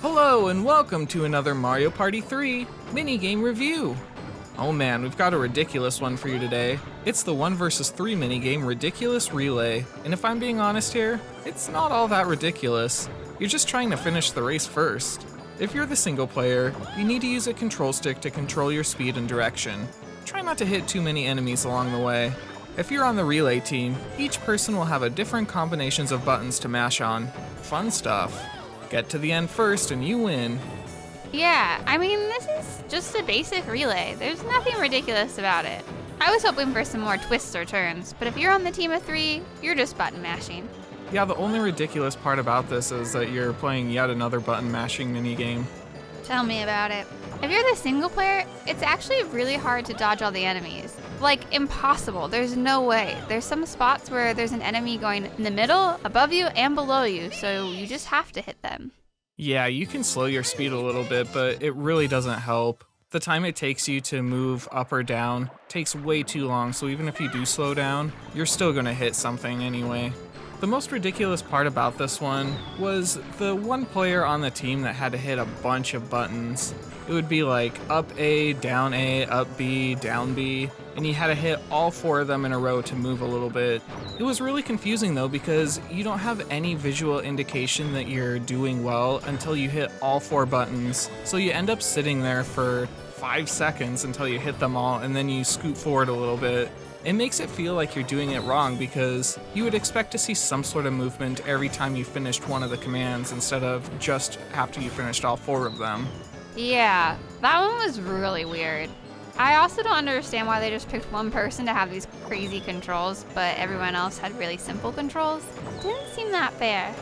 Hello and welcome to another Mario Party 3 minigame review. Oh man, we've got a ridiculous one for you today. It's the 1 vs 3 minigame Ridiculous Relay. And if I'm being honest here, it's not all that ridiculous. You're just trying to finish the race first. If you're the single player, you need to use a control stick to control your speed and direction. Try not to hit too many enemies along the way. If you're on the relay team, each person will have a different combinations of buttons to mash on. Fun stuff. Get to the end first and you win. Yeah, I mean, this is just a basic relay. There's nothing ridiculous about it. I was hoping for some more twists or turns, but if you're on the team of 3, you're just button mashing. Yeah, the only ridiculous part about this is that you're playing yet another button mashing minigame. Tell me about it. If you're the single player, it's actually really hard to dodge all the enemies. Like, impossible. There's no way. There's some spots where there's an enemy going in the middle, above you, and below you, so you just have to hit them. Yeah, you can slow your speed a little bit, but it really doesn't help. The time it takes you to move up or down takes way too long, so even if you do slow down, you're still gonna hit something anyway. The most ridiculous part about this one was the one player on the team that had to hit a bunch of buttons. It would be like up A, up B, down B, and you had to hit all 4 of them in a row to move a little bit. It was really confusing though because you don't have any visual indication that you're doing well until you hit all 4 buttons. So you end up sitting there for 5 seconds until you hit them all and then you scoot forward a little bit. It makes it feel like you're doing it wrong because you would expect to see some sort of movement every time you finished one of the commands instead of just after you finished all 4 of them. Yeah, that one was really weird. I also don't understand why they just picked one person to have these crazy controls, but everyone else had really simple controls. Didn't seem that fair.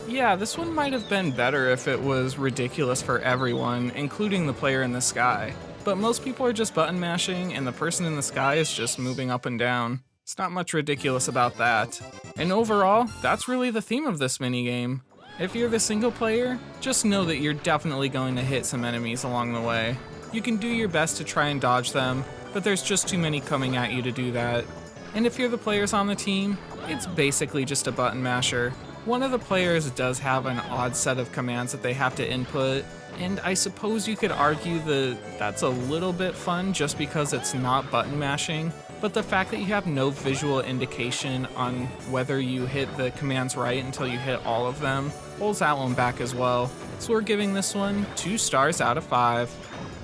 Yeah, this one might have been better if it was ridiculous for everyone, including the player in the sky. But most people are just button mashing, and the person in the sky is just moving up and down. It's not much ridiculous about that. And overall, that's really the theme of this minigame. If you're the single player, just know that you're definitely going to hit some enemies along the way. You can do your best to try and dodge them, but there's just too many coming at you to do that. And if you're the players on the team, it's basically just a button masher. One of the players does have an odd set of commands that they have to input, and I suppose you could argue that that's a little bit fun just because it's not button mashing, but the fact that you have no visual indication on whether you hit the commands right until you hit all of them holds that one back as well. So we're giving this one 2 stars out of 5.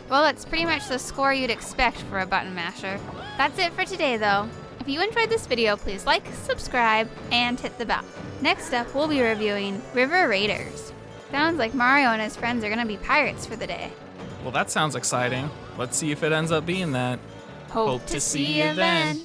Well, it's pretty much the score you'd expect for a button masher. That's it for today, though. If you enjoyed this video, please like, subscribe, and hit the bell. Next up, we'll be reviewing River Raiders. Sounds like Mario and his friends are gonna be pirates for the day. Well, that sounds exciting. Let's see if it ends up being that. Hope to see you then.